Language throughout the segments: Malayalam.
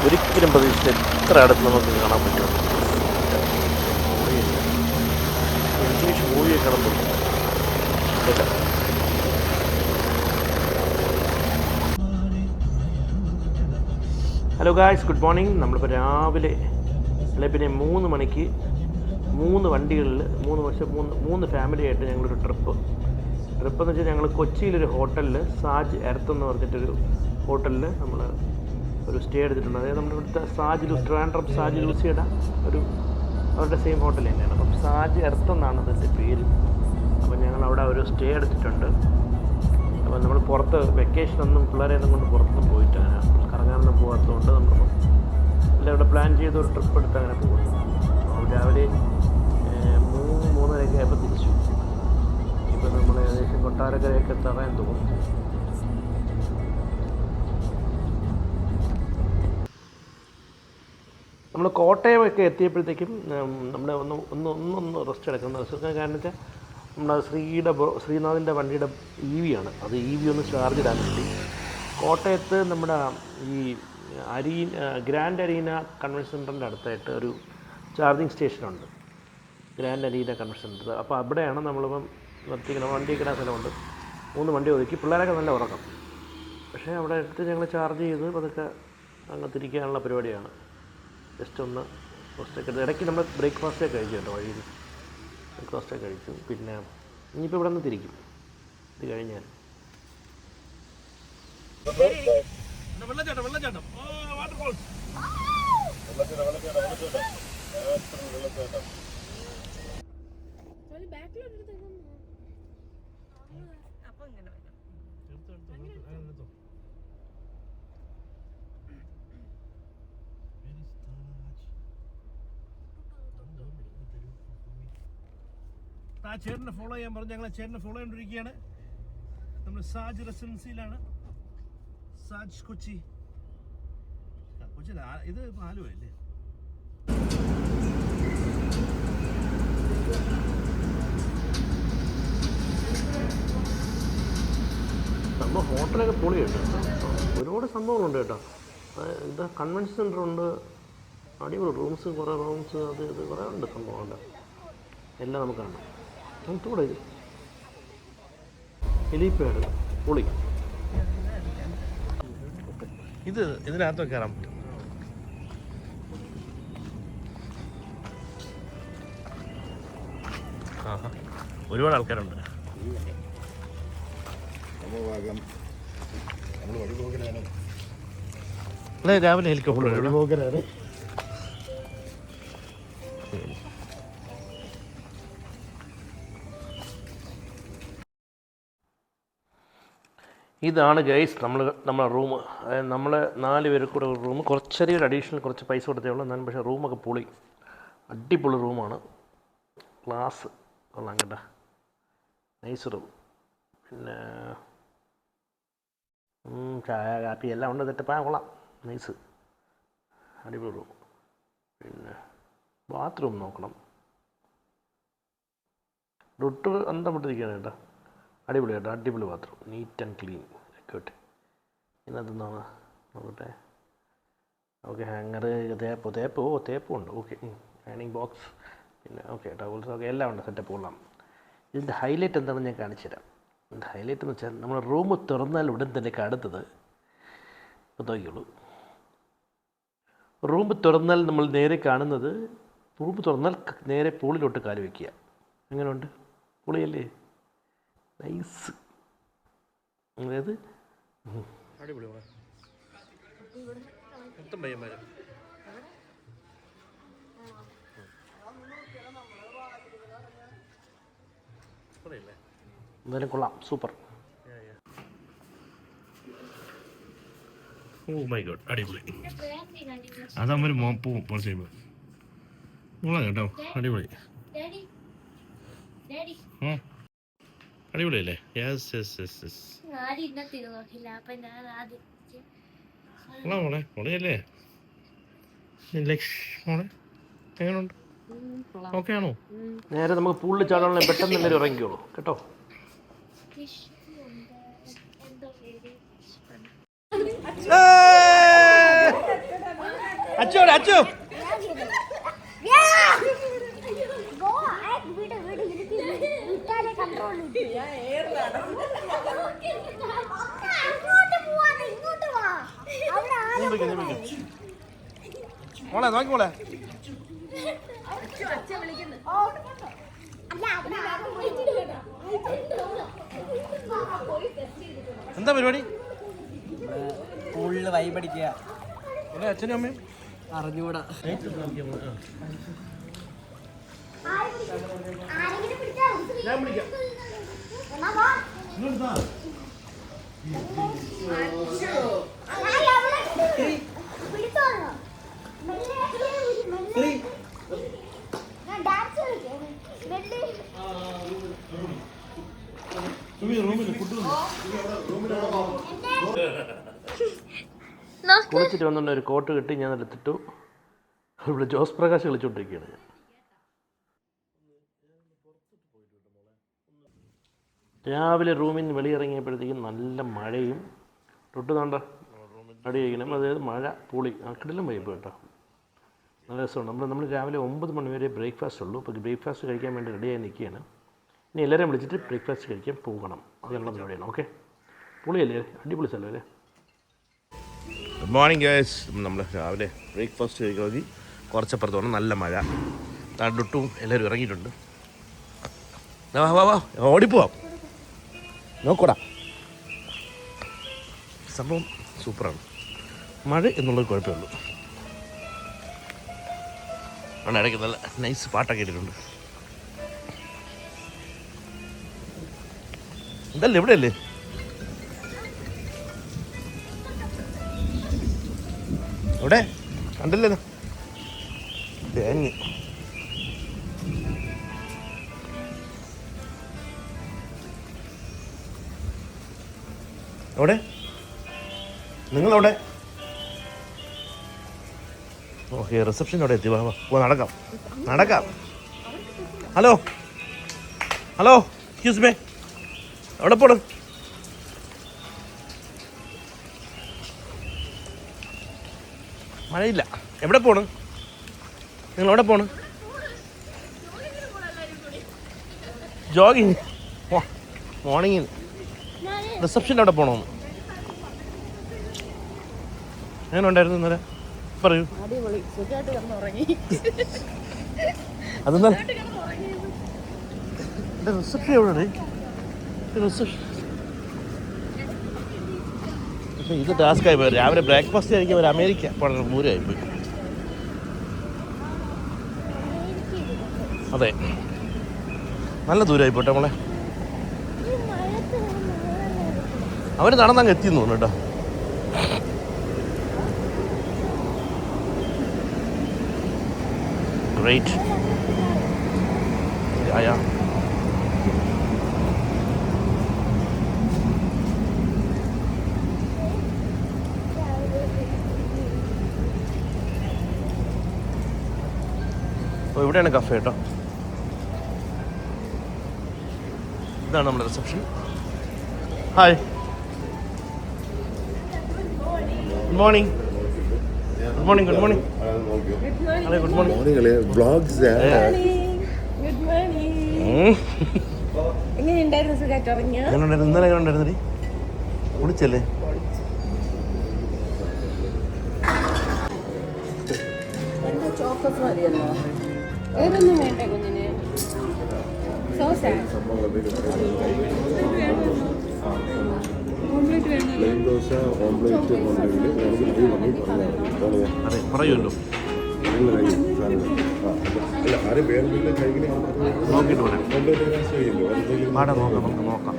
ഒരിക്കലും പ്രതീക്ഷിച്ച എത്ര അടുത്ത് നമുക്ക് കാണാൻ പറ്റും. ഇംഗ്ലീഷ് മൂവിയൊക്കെ കിടന്നു. Hello guys, good morning. നമ്മളിപ്പോൾ രാവിലെ അല്ലെങ്കിൽ പിന്നെ 3 മണിക്ക് 3 വണ്ടികളിൽ 3 ഫാമിലിയായിട്ട് ഞങ്ങളൊരു ട്രിപ്പെന്ന് വെച്ചാൽ ഞങ്ങൾ കൊച്ചിയിലൊരു ഹോട്ടലിൽ സാജ് എർത്ത് എന്ന് പറഞ്ഞിട്ടൊരു ഹോട്ടലിൽ നമ്മൾ ഒരു സ്റ്റേ എടുത്തിട്ടുണ്ട്. അതായത് നമ്മുടെ ഇവിടുത്തെ ട്രിവാൻഡ്രം സാജ് ലൂസിയുടെ അവരുടെ സെയിം ഹോട്ടൽ തന്നെയാണ്. അപ്പം സാജ് എർത്ത് എന്നാണ് അതിൻ്റെ പേര്. അപ്പം ഞങ്ങൾ അവിടെ ഒരു സ്റ്റേ എടുത്തിട്ടുണ്ട്. അപ്പം നമ്മൾ പുറത്ത് വെക്കേഷനൊന്നും പിള്ളേരെയൊന്നും കൊണ്ട് പുറത്തൊന്നും പോയിട്ടാണ് കറങ്ങാനൊന്നും പോകാത്തതുകൊണ്ട് നമ്മളിപ്പോൾ എല്ലാം ഇവിടെ പ്ലാൻ ചെയ്ത് ഒരു ട്രിപ്പ് എടുത്ത് അങ്ങനെ പോകുന്നു. രാവിലെ 3-3:30 ആയപ്പോൾ തിരിച്ചു. ഇപ്പം നമ്മൾ ഏകദേശം കൊട്ടാരക്കരയൊക്കെ എത്താറാൻ തോന്നുന്നു. നമ്മൾ കോട്ടയമൊക്കെ എത്തിയപ്പോഴത്തേക്കും നമ്മൾ ഒന്ന് റെസ്റ്റ് എടുക്കുന്ന കാരണം വെച്ചാൽ നമ്മുടെ ശ്രീനാഥിൻ്റെ വണ്ടിയുടെ EV ആണ്. അത് EV ഒന്ന് ചാർജ് ഇടാൻ വേണ്ടി കോട്ടയത്ത് നമ്മുടെ ഈ ഗ്രാൻഡ് അരീന കൺവെൻഷൻ സെൻറ്ററിൻ്റെ അടുത്തായിട്ട് ഒരു ചാർജിങ് സ്റ്റേഷനുണ്ട്, ഗ്രാൻഡ് അരീന കൺവെൻഷൻ സെൻറ്റർ. അപ്പോൾ അവിടെയാണ് നമ്മളിപ്പം നിർത്തിക്കണം. വണ്ടി കിടാൻ സ്ഥലമുണ്ട്. 3 വണ്ടി ഒതുക്കി. പിള്ളേരൊക്കെ നല്ല ഉറക്കം. പക്ഷേ അവിടെ എടുത്ത് ഞങ്ങൾ ചാർജ് ചെയ്ത് അതൊക്കെ അങ്ങ് തിരിക്കാനുള്ള പരിപാടിയാണ്. ജസ്റ്റ് ഒന്ന് റെസ്റ്റൊക്കെ ഇടയ്ക്ക് നമ്മൾ ബ്രേക്ക്ഫാസ്റ്റൊക്കെ കഴിച്ചു കേട്ടോ. വഴിയിൽ ബ്രേക്ക്ഫാസ്റ്റൊക്കെ കഴിച്ചു. പിന്നെ ഇനിയിപ്പോൾ ഇവിടെ നിന്ന് തിരിക്കും. ഇത് കഴിഞ്ഞാൽ വെള്ളച്ചാട്ടം വാട്ടർഫോൾസ്. ആ ചേട്ടനെ ഫോളോ ചെയ്യാൻ പറഞ്ഞു. ഞങ്ങൾ ചേട്ടനെ ഫോളോ ചെയ്തുകൊണ്ടിരിക്കുകയാണ്. നമ്മൾ സാജ് റെസിഡൻസിയിലാണ്. സാജ് കൊച്ചി. ഇത് ആലുവല്ലേ? നമ്മൾ ഹോട്ടലൊക്കെ പൊളി കേട്ടോ. ഒരുപാട് സംഭവങ്ങളുണ്ട് കേട്ടോ. ഇത് കൺവെൻഷൻ സെൻ്ററുണ്ട്, അടിപൊളി റൂംസ്, കുറേ റൂംസ്, അത് ഇത് കുറേ ഉണ്ട് സംഭവമുണ്ട്. എല്ലാം നമുക്ക് കാണാം. നമുക്കിവിടെ ഹെലിപാഡ് പൊളി. ഇതിനകത്തൊക്കെ കയറാൻ പറ്റും. ഒരുപാട് ആൾക്കാരുണ്ട്. അല്ലേ രാവിലെ ഹെലികോപ്റ്റർ ഇതാണ് ഗൈസ് നമ്മളെ റൂം. അതായത് നമ്മൾ 4 പേർക്ക് കൂടെ ഒരു റൂം. ചെറിയൊരു അഡീഷണൽ കുറച്ച് പൈസ കൊടുത്തേ ഉള്ളൂ. എന്നാലും പക്ഷേ റൂമൊക്കെ പൊളി, അടിപൊളി റൂമാണ്. ക്ലാസ് കൊള്ളാം കേട്ടോ. Nice room. പിന്നെ ചായ കാപ്പി എല്ലാം ഉണ്ട്. കൊള്ളാം. നൈസ് അടിപൊളി റൂം. പിന്നെ ബാത്റൂം നോക്കണം. ഡൊട്ട് അന്തം വിട്ടിരിക്കുകയാണ് കേട്ടോ. അടിപൊളി കേട്ടോ. അടിപൊളി ബാത്റൂം, നീറ്റ് ആൻഡ് ക്ലീൻ ഒക്കെ. ഇതിനകത്തൊന്നാണ് നോക്കട്ടെ. ഓക്കെ, ഹാങ്ങർ, തേപ്പുണ്ട്. ഓക്കെ, ഹാങ്ങിങ് ബോക്സ്, പിന്നെ ഓക്കെ ടവൽസ്, ഓക്കെ എല്ലാം ഉണ്ട്. സെറ്റപ്പ് കൊള്ളാം. ഇതിൻ്റെ ഹൈലൈറ്റ് എന്താണെന്ന് ഞാൻ കാണിച്ചു തരാം. ഇതിൻ്റെ ഹൈലൈറ്റ് എന്ന് വെച്ചാൽ നമ്മൾ റൂം തുറന്നാൽ ഉടൻ തന്നെ കാണുന്നത് നോക്കിയുള്ളൂ. റൂം തുറന്നാൽ നമ്മൾ നേരെ കാണുന്നത്, റൂം തുറന്നാൽ നേരെ പൂളിലോട്ട് കാല് വയ്ക്കുക. എങ്ങനെയുണ്ട്? പൂളിയല്ലേ? നൈസ്. അതായത് അടിപൊളി. മൊത്തം പയ്യന്മാരും എന്തായാലും കൊള്ളാം. സൂപ്പർ. ഓ മൈ ഗോഡ്, അടിപൊളി. അതമ്മൊരു പോവും കുറച്ച് കഴിയുമ്പോൾ കൊള്ളാം കേട്ടോ. അടിപൊളി. അടിപൊളിയല്ലേ? മോളെ പൊളിയല്ലേ? മോളെ എങ്ങനെയുണ്ട്? ഓക്കെ ആണോ? നേരെ നമുക്ക് പൂളിൽ ചാടാനുള്ള പെട്ടെന്ന് എല്ലാവരും ഇറങ്ങിക്കോളൂ കേട്ടോ. അച്ചു മോളെ നോക്കി മോളെ എന്താ പരിപാടി? സ്കൂളില് വൈബടിക്കുക. അച്ഛനും അമ്മയും അറിഞ്ഞൂടാ. ഞാൻ വിളിക്കാം. കുളിച്ചിട്ട് വന്നുകൊണ്ട് ഒരു കോട്ട് കിട്ടി ഞാൻ എടുത്തിട്ടു. ഇവിടെ ജോസ് പ്രകാശ് കളിച്ചോണ്ടിരിക്കുകയാണ് ഞാൻ. രാവിലെ റൂമിൽ നിന്ന് വെളിയിറങ്ങിയപ്പോഴത്തേക്കും നല്ല മഴയും തൊട്ട് താണ്ട അടി കഴിക്കണം. അതായത് മഴ പൂളി കിടിലം വൈബ് കേട്ടോ, നല്ല രസമുണ്ട്. നമ്മൾ രാവിലെ 9 മണി വരെ ബ്രേക്ക്ഫാസ്റ്റ് ഉള്ളൂ. അപ്പോൾ ബ്രേക്ക്ഫാസ്റ്റ് കഴിക്കാൻ വേണ്ടി റെഡിയായി നിൽക്കുകയാണ്. ഇനി എല്ലാവരെയും വിളിച്ചിട്ട് ബ്രേക്ക്ഫാസ്റ്റ് കഴിക്കാൻ പോകണം. അതിനുള്ള പരിപാടിയാണ്. ഓക്കെ, പൊളിയല്ലേ, അടിപൊളി സ്ഥലമല്ലേ. Good morning guys. നമ്മൾ രാവിലെ ബ്രേക്ക്ഫാസ്റ്റ് കഴിക്കാൻ കുറച്ചപ്പുറത്തോടെ നല്ല മഴ, തടുട്ടും എല്ലാവരും ഇറങ്ങിയിട്ടുണ്ട്. വാ വാ ഓടിപ്പോവാം, നോക്കൂടാ. സംഭവം സൂപ്പറാണ്. മഴ എന്നുള്ളത് കുഴപ്പമുള്ളൂ. അവിടെ ഇടയ്ക്ക് നല്ല നൈസ് പാട്ടൊക്കെ ഇട്ടിട്ടുണ്ട്. ഇതല്ലേ ഇവിടെ അല്ലേ? ഇവിടെ കണ്ടില്ലല്ലോ തേങ്ങ. എവിടെ നിങ്ങളെവിടെ? ഓക്കെ, റിസപ്ഷൻ അവിടെ എത്തി. വാ നടക്കാം നടക്കാം. ഹലോ ഹലോ, എക്സ്ക്യൂസ് മീ, എവിടെ പോണം? മഴയില്ല. എവിടെ പോണ്? നിങ്ങൾ എവിടെ പോണ്? ജോഗിങ് മോർണിംഗിന്. റിസപ്ഷൻ്റെ അവിടെ പോകണമെന്ന്. എങ്ങനെ ഉണ്ടായിരുന്നു ഇന്നലെ? പറയൂ. അതെന്താ എൻ്റെ റിസപ്ഷൻ എവിടെ? റിസപ്ഷൻ പക്ഷേ ഇത് ടാസ്ക്കായി പോയി. രാവിലെ ബ്രേക്ക്ഫാസ്റ്റ് കഴിക്കാൻ ഒരു അമേരിക്ക വളരെ ദൂരമായിപ്പോയി. അതെ, നല്ല ദൂരമായി പോട്ടെ നമ്മളെ. അവർ നടന്നങ്ങ് എത്തിയെന്ന് തോന്നുന്നു കേട്ടോ. ഗ്രേറ്റ്. യാ അപ്പോൾ ഇവിടെയാണ് കഫേ കേട്ടോ. ഇതാണ് നമ്മുടെ reception. Hi, good morning. Good morning. Good morning. Hello, good morning. Vlogs. എങ്ങനെയുണ്ടായിരുന്നു? സുഖമായിട്ട് ഉറങ്ങിയോ? ഇന്നലെ എങ്ങനെ ഉണ്ടായിരുന്നടി? വിളിച്ചല്ലേ? ചോക്കോസ് മതിയല്ലോ, വേറൊന്നും വേണ്ട കുഞ്ഞിന്. സോസാ പ്ലെയിൻ ദോശ, ഓംപ്ലേറ്റ് അതെ, പറയുമല്ലോ. അല്ല, ആരും വേറെ കഴിക്കുന്ന നോക്കിയിട്ട് പറയാം. ഓംപ്ലേറ്റ് കഴിയുമല്ലോ. പാടെ നോക്കാം, നമുക്ക് നോക്കാം.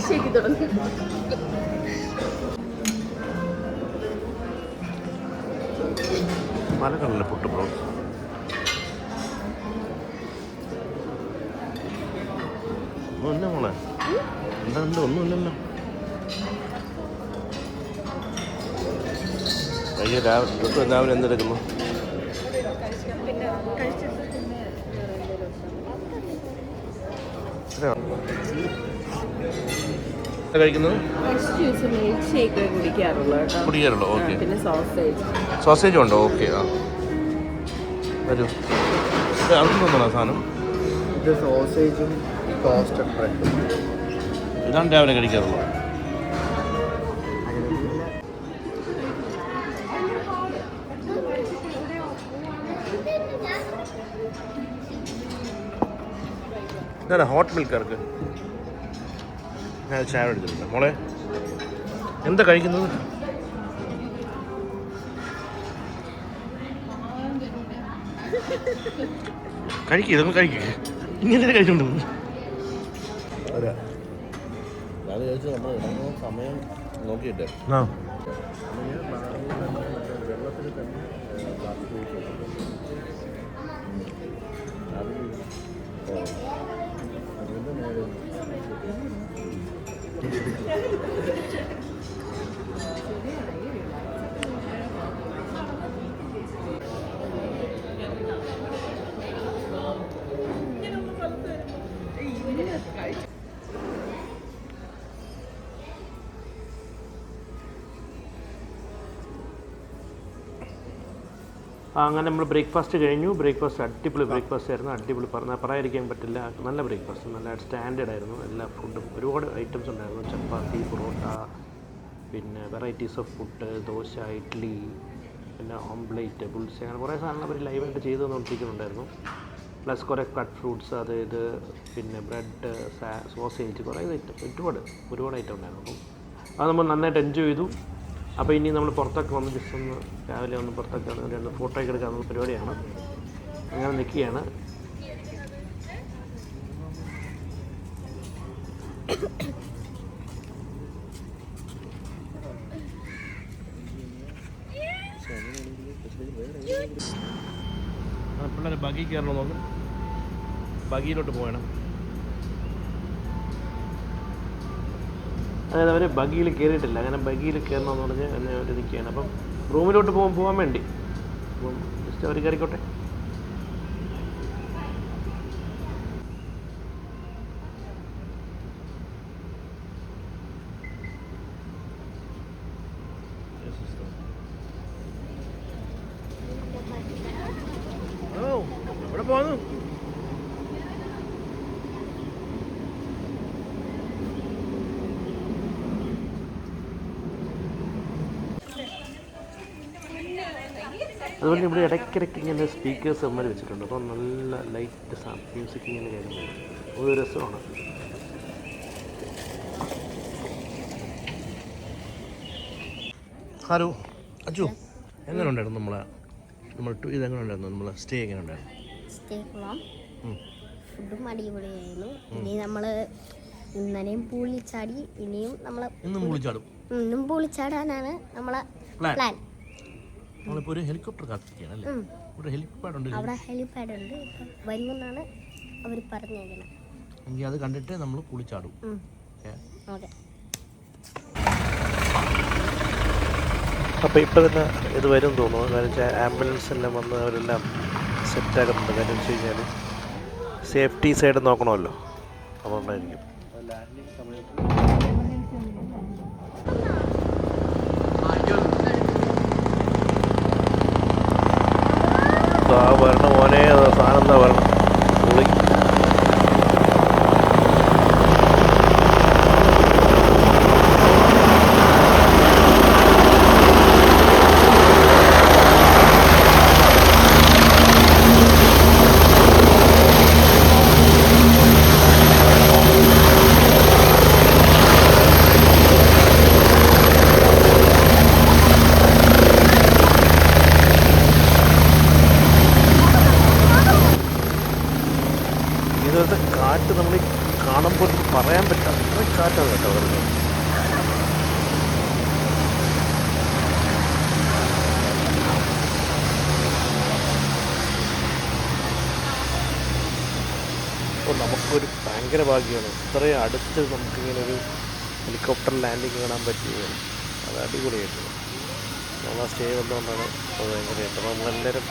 ഷേക്ക് തുടങ്ങും. മലകളല്ലേ പുട്ട് ബ്രോ. ഒന്നുമില്ല മോളെ, എന്താ ഉണ്ട്? ഒന്നുമില്ലല്ലോ. അയ്യോ, രാവിലെ എന്തെടുക്കുന്നു? കഴിക്കുന്നത് ഫ്രഷ് ജ്യൂസ് മിൽക്ക് ഷേക്ക് കുടിക്കാറുള്ളൂ കേട്ടോ. കുടിക്കാറുള്ളൂ. ഓക്കെ. പിന്നെ സോസേജ്. സോസേജും ഉണ്ടോ? ഓക്കെ. ആ വരൂ. ഇത് അതൊന്നും തോന്നണോ സാധനം? ഇത് സോസേജും ടോസ്റ്റഡ് ബ്രെഡും. ഇതാണ് രാവിലെ കഴിക്കാറുള്ളത്. ഇതാണ് ഹോട്ട് മിൽക്കാർക്ക്. ഞാൻ ചായ എടുത്തിട്ടുണ്ട്. മോളെ എന്താ കഴിക്കുന്നത്? കഴിക്കുക, ഇതൊന്നും കഴിക്കുക. ഇങ്ങനെ കഴിച്ചുകൊണ്ടിരുന്നു. ഞാൻ ചോദിച്ചു നമ്മൾ ഇറങ്ങുന്ന സമയം നോക്കിയിട്ടേ ആ വെള്ളത്തിൽ തന്നെ അതിൻ്റെ നേരെ അങ്ങനെ നമ്മൾ ബ്രേക്ക്ഫാസ്റ്റ് കഴിഞ്ഞു. ബ്രേക്ക്ഫാസ്റ്റ് അടിപൊളി ബ്രേക്ക്ഫാസ്റ്റ് ആയിരുന്നു. അടിപൊളി പറയാതിരിക്കാൻ പറ്റില്ല. നല്ല ബ്രേക്ക്ഫാസ്റ്റ്, നല്ല സ്റ്റാൻഡേർഡ് ആയിരുന്നു. എല്ലാ ഫുഡും ഒരുപാട് ഐറ്റംസ് ഉണ്ടായിരുന്നു. ചപ്പാത്തി, പൊറോട്ട, പിന്നെ varieties of food, dosa, idli, പിന്നെ ഓംപ്ലേറ്റ്, ബുൾസ്, അങ്ങനെ കുറേ സാധനങ്ങൾ അവർ ലൈവായിട്ട് ചെയ്ത് തന്നുകൊണ്ടിരിക്കുന്നുണ്ടായിരുന്നു. പ്ലസ് കുറേ കട്ട് ഫ്രൂട്ട്സ്, അത് ഇത്, പിന്നെ ബ്രെഡ്, സോസേജ്, കുറേ ഒരുപാട് ഐറ്റം ഉണ്ടായിരുന്നു. അപ്പം അത് നമ്മൾ നന്നായിട്ട് എൻജോയ് ചെയ്തു. അപ്പോൾ ഇനി നമ്മൾ പുറത്തൊക്കെ വന്ന് ജസ്റ്റ് ഒന്ന് രാവിലെ ഒന്ന് പുറത്തൊക്കെ വന്ന് രണ്ട് ഫോട്ടോയൊക്കെ എടുക്കാനുള്ള പരിപാടിയാണ്. അങ്ങനെ നിൽക്കുകയാണ്. പിള്ളേർ ബഗി കയറണം. നോക്കും, ബഗിയിലോട്ട് പോകണം. അതായത് അവർ ബഗിയിൽ കയറിയിട്ടില്ല. അങ്ങനെ ബഗിയിൽ കയറണമെന്ന് പറഞ്ഞ് എന്നെ അവർ നിൽക്കുകയാണ്. അപ്പം റൂമിലോട്ട് പോകാൻ വേണ്ടി അപ്പം ജസ്റ്റ് അവർ കയറിക്കോട്ടെ. ഓ, എവിടെ പോകുന്നു? അതുപോലെ ഇവിടെ ഇടയ്ക്കിടയ്ക്ക് ഇങ്ങനെ സ്പീക്കേഴ്സ് അമ്മ വെച്ചിട്ടുണ്ട്. അപ്പം നല്ല ലൈറ്റ് മ്യൂസിക് ഇങ്ങനെ കേൾക്കുന്നത് ഒരു രസമാണ്. ഹലോ അജു, എങ്ങനെ ഉണ്ടായിരുന്നു ഇതെങ്ങനെ ഉണ്ടായിരുന്നു? നമ്മളെ സ്റ്റേ എങ്ങനെ ഉണ്ടായിരുന്നു? സ്റ്റേ കൊള്ളാം, ഫുഡും അടിപൊളിയായിരുന്നു. ഇനി നമ്മൾ ഇന്നലെയും പൂളിച്ചാടി, ഇനിയും നമ്മൾ ഇന്നും പൂളിച്ചാടാനാണ് നമ്മളെ പ്ലാൻ. നമ്മളിപ്പോൾ ഒരു ഹെലികോപ്റ്റർ കാത്തിരിക്കുകയാണ് അല്ലേ? ഇവിടെ ഹെലിപാഡ് ഉണ്ട്. അവിടെ ഹെലിപാഡ് ഉണ്ട്, ഇപ്പം വരുമെന്നാണ് അവർ പറഞ്ഞേക്കുന്നത്. എങ്കിൽ അത് കണ്ടിട്ട് നമ്മൾ കുളിച്ചാടും. ഓക്കെ. അപ്പോൾ ഇപ്പോൾ തന്നെ ഇത് വരും തോന്നുന്നു. കാരണം വെച്ചാൽ ആംബുലൻസ് എല്ലാം വന്ന് അവരെല്ലാം സെറ്റാക്കുന്നുണ്ട്. കാര്യം വെച്ച് കഴിഞ്ഞാൽ സേഫ്റ്റി സൈഡ് നോക്കണമല്ലോ, അതുകൊണ്ടായിരിക്കും. വരണം മോനെ, സാധനം എന്താ വരണം. പുളി കാറ്റ് നമ്മൾ കാണുമ്പോൾ പറയാൻ പറ്റാത്ത കാറ്റാണ് കേട്ടോ വരുന്നത്. അപ്പോൾ നമുക്കൊരു ഭയങ്കര ഭാഗ്യമാണ് ഇത്രയും അടുത്ത് നമുക്കിങ്ങനെ ഒരു ഹെലികോപ്റ്റർ ലാൻഡിങ് കാണാൻ പറ്റുകയാണ്. അത് അടിപൊളിയായിട്ടുണ്ട്. നമ്മൾ ആ സ്റ്റേ വന്നുകൊണ്ടാണ് അത് ഭയങ്കരമായിട്ട്. അപ്പോൾ നമ്മളെല്ലാവരും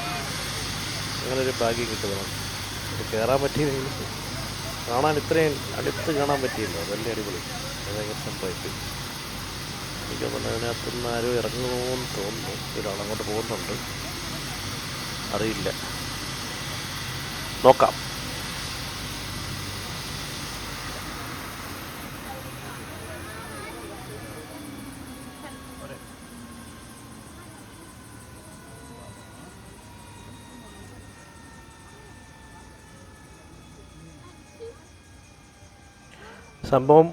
അങ്ങനെ ഒരു ഭാഗ്യം കിട്ടുന്നതാണ്. ഇത് കയറാൻ പറ്റിയില്ലെങ്കിൽ കാണാൻ ഇത്രയും അടുത്ത് കാണാൻ പറ്റിയല്ലോ, വലിയ അടിപൊളി. ഭയങ്കര സംഭവമായിട്ട് എനിക്ക് തോന്നുന്നു അതിനകത്തുനിന്ന് ആരും ഇറങ്ങുമെന്ന് തോന്നുന്നു. ഒരാളങ്ങോട്ട് പോകുന്നുണ്ട്, അറിയില്ല, നോക്കാം. സംഭവം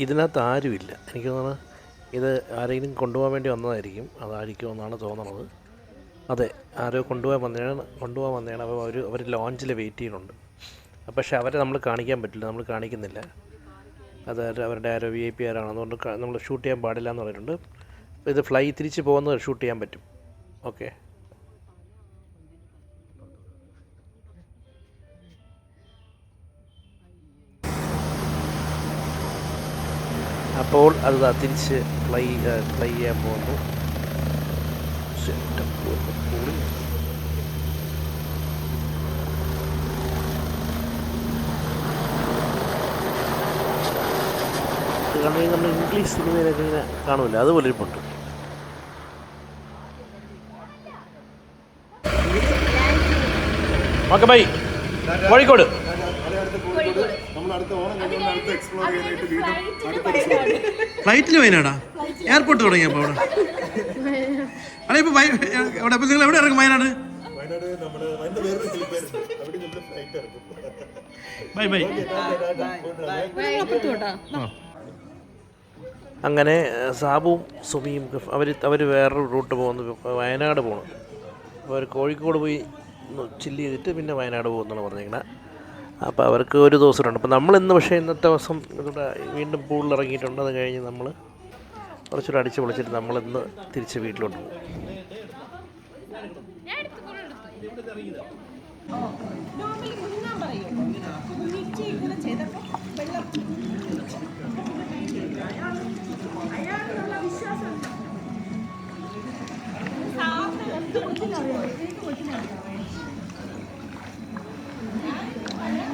ഇതിനകത്ത് ആരുമില്ല. എനിക്ക് തോന്നുന്നത് ഇത് ആരെങ്കിലും കൊണ്ടുപോകാൻ വേണ്ടി വന്നതായിരിക്കും, അതായിരിക്കുമെന്നാണ് തോന്നുന്നത്. അതെ, ആരോ കൊണ്ടുപോകാൻ വന്നതാണ്. അപ്പോൾ അവർ ലോഞ്ചിൽ വെയിറ്റ് ചെയ്യുന്നുണ്ട്. പക്ഷേ അവരെ നമ്മൾ കാണിക്കാൻ പറ്റില്ല, നമ്മൾ കാണിക്കുന്നില്ല. അത് അവരുടെ ആരോ VIP ആരാണ്, അതുകൊണ്ട് നമ്മൾ ഷൂട്ട് ചെയ്യാൻ പാടില്ല എന്ന് പറഞ്ഞിട്ടുണ്ട്. ഇത് തിരിച്ച് പോകുന്നത് ഷൂട്ട് ചെയ്യാൻ പറ്റും. ഓക്കെ, അപ്പോൾ അത് തിരിച്ച് ഫ്ലൈ ചെയ്യാൻ പോകുന്നു. കാരണം നമ്മൾ ഇംഗ്ലീഷ് സിനിമയിലൊക്കെ ഇങ്ങനെ കാണുമല്ലോ, അതുപോലെ ഇരിപ്പുണ്ട്. Okay bye. കോഴിക്കോട് ഫ്ലൈറ്റിൽ വയനാടാ എയർപോർട്ട് തുടങ്ങിയപ്പോൾ അവിടെ അല്ല ഇപ്പോൾ എവിടെ നിങ്ങൾ എവിടെ ഇറങ്ങും? വയനാട്. Bye bye. അങ്ങനെ സാബുവും സുമിയും അവർ വേറൊരു റൂട്ട് പോകുന്നു, വയനാട് പോകണം. അപ്പോൾ അവർ കോഴിക്കോട് പോയി ചില്ല് ചെയ്തിട്ട് പിന്നെ വയനാട് പോകുന്നതാണ് പറഞ്ഞിരിക്കുന്നത്. അപ്പോൾ അവർക്ക് ഒരു ദിവസമുണ്ട്. അപ്പോൾ നമ്മളിന്ന് പക്ഷേ ഇന്നത്തെ ദിവസം ഇവിടെ വീണ്ടും പൂളിൽ ഇറങ്ങിയിട്ടുണ്ട്. അത് കഴിഞ്ഞ് നമ്മൾ കുറച്ചുകൂടെ അടിച്ച് പൊളിച്ചിട്ട് നമ്മളിന്ന് തിരിച്ച് വീട്ടിലോട്ട് പോകും.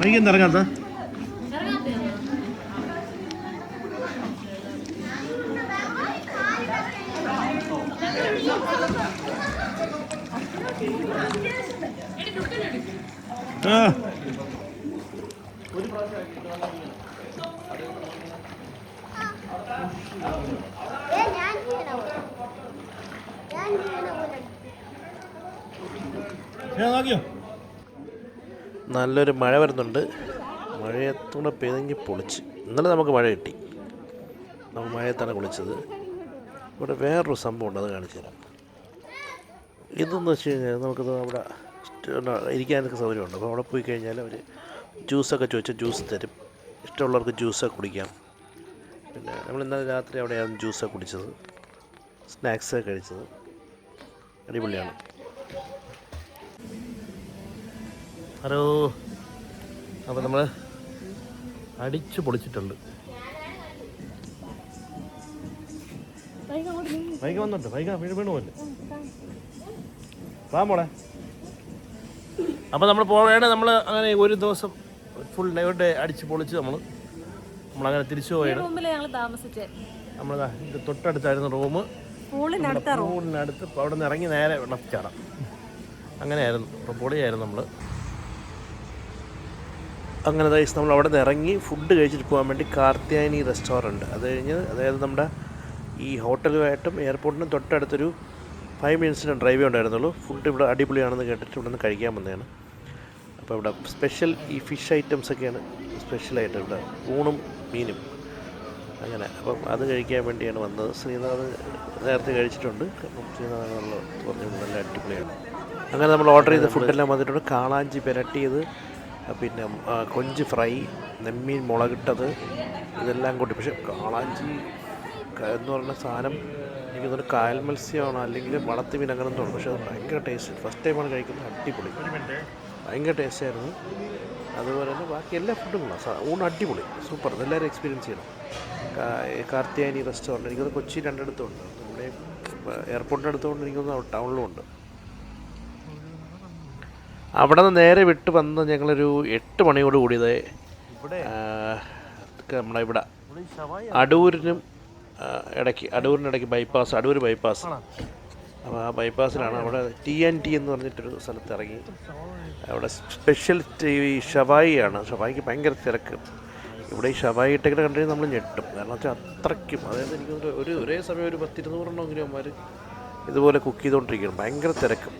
വൈകിട്ട് ഇറങ്ങാത്ത നല്ലൊരു മഴ വരുന്നുണ്ട്. മഴയത്തൂടെ പെയ്തെങ്കിൽ പൊളിച്ച്. ഇന്നലെ നമുക്ക് മഴ കിട്ടി, നമ്മൾ മഴയത്താണ് കുളിച്ചത്. ഇവിടെ വേറൊരു സംഭവമുണ്ട്, അത് കാണിച്ചു തരാം. ഇതെന്ന് വെച്ച് കഴിഞ്ഞാൽ നമുക്കത് അവിടെ ഇരിക്കാനൊക്കെ സൗകര്യമുണ്ട്. അപ്പോൾ അവിടെ പോയി കഴിഞ്ഞാൽ അവർ ജ്യൂസൊക്കെ ചോദിച്ചാൽ ജ്യൂസ് തരും. ഇഷ്ടമുള്ളവർക്ക് ജ്യൂസൊക്കെ കുടിക്കാം. പിന്നെ നമ്മൾ ഇന്നലെ രാത്രി അവിടെയാണ് ജ്യൂസൊക്കെ കുടിച്ചത്, സ്നാക്സൊക്കെ കഴിച്ചത്. അടിപൊളിയാണ്. ഹലോ, അപ്പോൾ നമ്മൾ അടിച്ചു പൊളിച്ചിട്ടുണ്ട്. വൈക വന്നുണ്ട്, വൈക വീണ് പോലെ വാ മോളെ. അപ്പോൾ നമ്മൾ പോവുകയാണ്. നമ്മൾ അങ്ങനെ ഒരു ദിവസം ഫുൾ ഡേ അടിച്ച് പൊളിച്ച് നമ്മളങ്ങനെ തിരിച്ചു പോയാണ്. നമ്മളതാ ഇത് തൊട്ടടുത്തായിരുന്നു റൂം, പൂളിനടുത്ത്. അവിടെ നിന്ന് ഇറങ്ങി നേരെ ലെഫ്റ്റ് ചാടാം. അങ്ങനെയായിരുന്നു. അപ്പോൾ പൊളിയായിരുന്നു. അങ്ങനെ ദൈസ് നമ്മൾ അവിടെ നിന്ന് ഇറങ്ങി ഫുഡ് കഴിച്ചിട്ട് പോകാൻ വേണ്ടി കാർത്യായനി റെസ്റ്റോറൻറ്റ്. അത് കഴിഞ്ഞ് അതായത് നമ്മുടെ ഈ ഹോട്ടലുമായിട്ടും എയർപോർട്ടിനും തൊട്ടടുത്തൊരു 5 മിനിറ്റ്സിന് ഡ്രൈവേ ഉണ്ടായിരുന്നുള്ളൂ. ഫുഡ് ഇവിടെ അടിപൊളിയാണെന്ന് കേട്ടിട്ട് ഇവിടെ നിന്ന് കഴിക്കാൻ വന്നതാണ്. അപ്പോൾ ഇവിടെ സ്പെഷ്യൽ ഈ ഫിഷ് ഐറ്റംസൊക്കെയാണ് സ്പെഷ്യലായിട്ട്, ഇവിടെ ഊണും മീനും അങ്ങനെ. അപ്പം അത് കഴിക്കാൻ വേണ്ടിയാണ് വന്നത്. ശ്രീനാഥ് നേരത്തെ കഴിച്ചിട്ടുണ്ട്. അപ്പം ശ്രീനാഥ് നമ്മൾ പറഞ്ഞു നല്ല അടിപൊളിയാണ്. അങ്ങനെ നമ്മൾ ഓർഡർ ചെയ്ത ഫുഡെല്ലാം വന്നിട്ടുണ്ട്. കാളാഞ്ചി പെരട്ടിയത്, പിന്നെ കൊഞ്ച് ഫ്രൈ, നെമ്മീൻ മുളകിട്ടത്, ഇതെല്ലാം കൂട്ടി. പക്ഷേ കാളാഞ്ചി എന്ന് പറഞ്ഞ സാധനം എനിക്ക് തോന്നുന്നു കായൽ മത്സ്യമാണ്, അല്ലെങ്കിൽ വളർത്തി മീൻ അങ്ങനെ തോന്നുന്നു. പക്ഷേ അത് ഭയങ്കര ടേസ്റ്റ്. ഫസ്റ്റ് ടൈമാണ് കഴിക്കുന്നത്. അടിപൊളി, ഭയങ്കര ടേസ്റ്റായിരുന്നു. അതുപോലെ തന്നെ ബാക്കി എല്ലാ ഫുഡും ഊണ് അടിപൊളി, സൂപ്പർ. ഇതെല്ലാവരും എക്സ്പീരിയൻസ് ചെയ്യണം. കാർത്യായനി റെസ്റ്റോറൻറ്റ് എനിക്കത് കൊച്ചി രണ്ടിടത്തുണ്ട്. നമ്മുടെ എയർപോർട്ടിൻ്റെ അടുത്തുകൊണ്ട് എനിക്കൊന്ന് ടൗണിലും ഉണ്ട്. അവിടെ നിന്ന് നേരെ വിട്ട് വന്ന് ഞങ്ങളൊരു 8 മണിയോട് കൂടിയത് നമ്മുടെ ഇവിടെ അടൂരിനും ഇടയ്ക്ക് ബൈപ്പാസ്, അടൂർ ബൈപ്പാസ്. അപ്പോൾ ആ ബൈപ്പാസിലാണ് അവിടെ TNT എന്ന് പറഞ്ഞിട്ടൊരു സ്ഥലത്ത് ഇറങ്ങി. അവിടെ സ്പെഷ്യൽ ഈ ഷവായിയാണ്. ഷവായിക്ക് ഭയങ്കര തിരക്ക്. ഇവിടെ ഈ ഷവായി ടിക്കറ്റ് കണ്ടു കഴിഞ്ഞാൽ നമ്മൾ ഞെട്ടും. കാരണം വെച്ചാൽ അത്രയ്ക്കും, അതായത് എനിക്ക് ഒരേ സമയം ഒരു 10-200 അവന്മാർ ഇതുപോലെ കുക്ക് ചെയ്തുകൊണ്ടിരിക്കുകയാണ്. ഭയങ്കര തിരക്കും.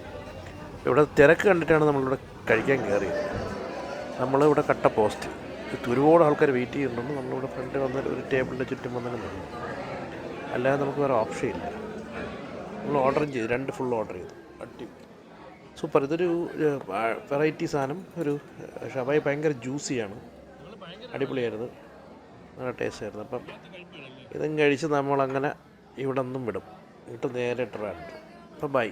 ഇവിടെ തിരക്ക് കണ്ടിട്ടാണ് നമ്മളിവിടെ കഴിക്കാൻ കയറിയത്. നമ്മളിവിടെ കട്ട പോസ്റ്റ്, ഒരുപാട് ആൾക്കാർ വെയിറ്റ് ചെയ്യുന്നുണ്ട്. നമ്മളിവിടെ ഫ്രണ്ട് വന്ന് ഒരു ടേബിളിൻ്റെ ചുറ്റും വന്നിട്ട് നിന്നു. അല്ലാതെ നമുക്ക് വേറെ ഓപ്ഷൻ ഇല്ല. നമ്മൾ ഓർഡറും ചെയ്തു, 2 ഫുൾ ഓർഡർ ചെയ്തു. സൂപ്പർ. ഇതൊരു വെറൈറ്റി സാധനം. ഒരു ഷവായി ഭയങ്കര ജ്യൂസിയാണ്, അടിപൊളിയായിരുന്നു, നല്ല ടേസ്റ്റ് ആയിരുന്നു. അപ്പം ഇതും കഴിച്ച് നമ്മളങ്ങനെ ഇവിടെ നിന്നും വിടും. എന്നിട്ട് നേരെ ട്രാൻഡ്. അപ്പം ബൈ.